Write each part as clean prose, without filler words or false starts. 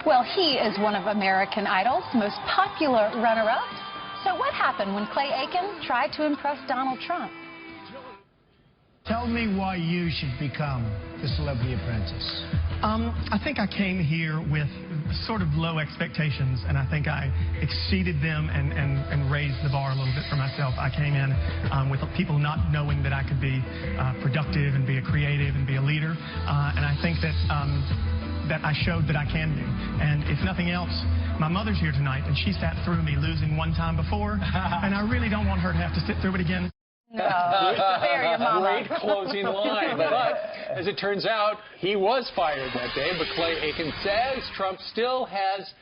Well, he is one of American Idol's most popular runner-ups. So what happened when Clay Aiken tried to impress Donald Trump? Tell me why you should become the Celebrity Apprentice. I think I came here with sort of low expectations, and I think I exceeded them and raised the bar a little bit for myself. I came in with people not knowing that I could be productive and be a creative and be a leader, and I think that I showed that I can be. And if nothing else, my mother's here tonight, and she sat through me losing one time before, and I really don't want her to have to sit through it again. No, spare your mama. Great closing line. But as it turns out, he was fired that day. But Clay Aiken says Trump still has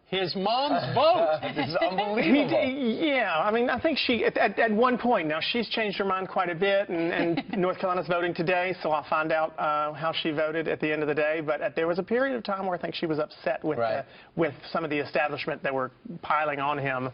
his mom's vote. It's unbelievable. Yeah, I mean, I think she, at one point, now she's changed her mind quite a bit, and North Carolina's voting today, so I'll find out how she voted at the end of the day. But there was a period of time where I think she was upset with, with some of the establishment that were piling on him.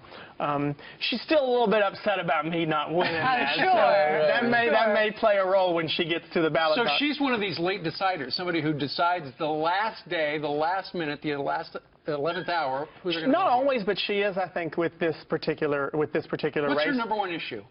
She's still a little bit upset about me not winning. I'm sure. So that may play a role when she gets to the ballot. So she's one of these late deciders, somebody who decides the last day, the last minute, the 11th hour. Who's going to Not always, but she is, I think, with this particular race. What's your number one issue?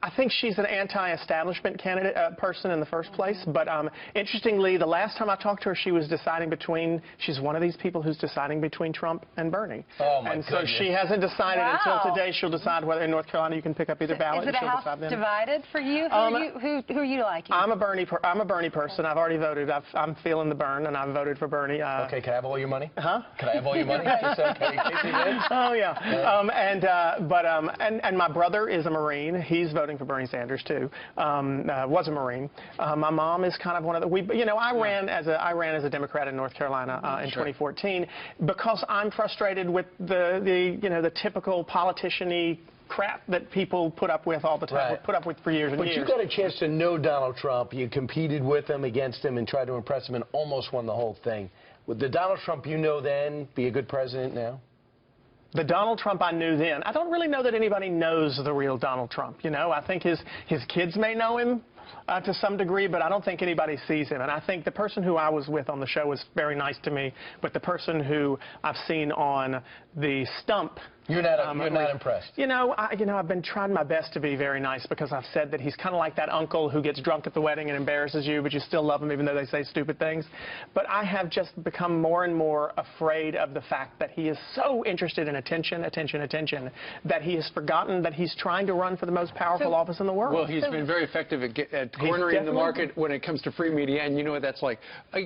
I think she's an anti-establishment candidate person in the first place. But interestingly, the last time I talked to her, she was deciding between. She's one of these people who's deciding between Trump and Bernie. Oh my And goodness. so she hasn't decided until today. She'll decide whether in North Carolina you can pick up either ballot. Is it a house divided for you? Who are you liking? I'm a Bernie person. I've already voted. I'm feeling the burn, and I've voted for Bernie. Okay, can I have all your money? Huh? Can I have all your money? Oh yeah. And my brother is a Marine. He's voting for Bernie Sanders too. Was a Marine. My mom is kind of one of the. I ran as a Democrat in North Carolina in 2014 because I'm frustrated with the typical politician-y crap that people put up with all the time, put up with for years and years. But you got a chance to know Donald Trump. You competed with him, against him, and tried to impress him, and almost won the whole thing. Would the Donald Trump you know then be a good president now? The Donald Trump I knew then, I don't really know that anybody knows the real Donald Trump. I think his kids may know him to some degree, but I don't think anybody sees him. And I think the person who I was with on the show was very nice to me, but the person who I've seen on the stump. You're not impressed. I've been trying my best to be very nice because I've said that he's kind of like that uncle who gets drunk at the wedding and embarrasses you, but you still love him even though they say stupid things. But I have just become more and more afraid of the fact that he is so interested in attention, that he has forgotten that he's trying to run for the most powerful office in the world. Well, he's been very effective at cornering the market when it comes to free media, and you know what that's like.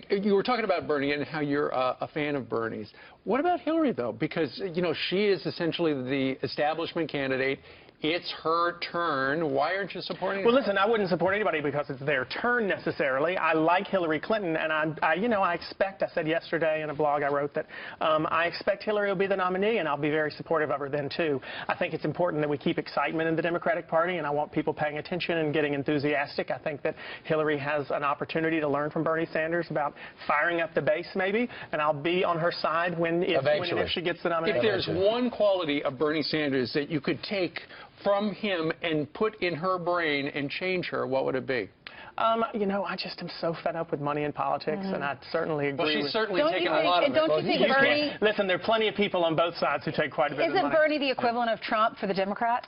You were talking about Bernie and how you're a fan of Bernie's. What about Hillary, though? Because, she is essentially the establishment candidate. It's her turn. Why aren't you supporting her? Well, listen, I wouldn't support anybody because it's their turn necessarily. I like Hillary Clinton, and I expect, I said yesterday in a blog I wrote that I expect Hillary will be the nominee, and I'll be very supportive of her then, too. I think it's important that we keep excitement in the Democratic Party, and I want people paying attention and getting enthusiastic. I think that Hillary has an opportunity to learn from Bernie Sanders about firing up the base, maybe, and I'll be on her side if she gets the nomination. If there's one quality of Bernie Sanders that you could take from him and put in her brain and change her, what would it be? I just am so fed up with money in politics, and I certainly agree. Well, she's certainly taken a lot of it. Don't you think Bernie... Listen, there are plenty of people on both sides who take quite a bit of money. Isn't Bernie the equivalent of Trump for the Democrats?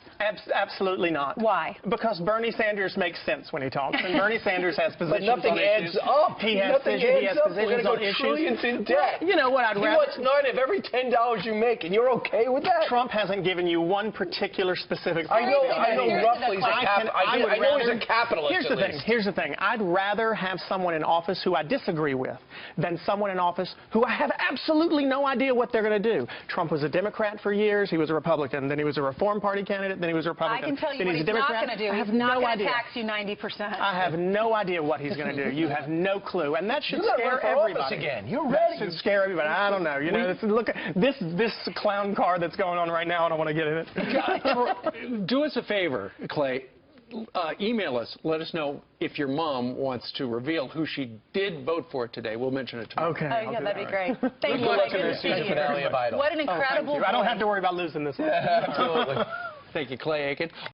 Absolutely not. Why? Because Bernie Sanders makes sense when he talks, and Bernie Sanders has positions but nothing on adds issues. up. He has positions on issues. Trillions in debt. You know what I'd rather... He wants 9 of every $10 you make, and you're okay with that? Trump hasn't given you one particular specific... I know roughly I know he's a capitalist. Here's the thing. I'd rather have someone in office who I disagree with than someone in office who I have absolutely no idea what they're going to do. Trump was a Democrat for years. He was a Republican. Then he was a Reform Party candidate. Then he was a Republican. I can tell you then what he's not going to do. He's not going to tax you 90%. I have no idea what he's going to do. You have no clue. And that should scare everybody. Again. You're ready. That should scare everybody. I don't know. Look at this clown car that's going on right now. I don't want to get in it. Do us a favor, Clay. Email us. Let us know if your mom wants to reveal who she did vote for today. We'll mention it tomorrow. Okay. Yeah, that'd be great. Thank you. Good luck in the season finale of Idol. What an incredible... I don't have to worry about losing this one. Absolutely. Thank you, Clay Aiken.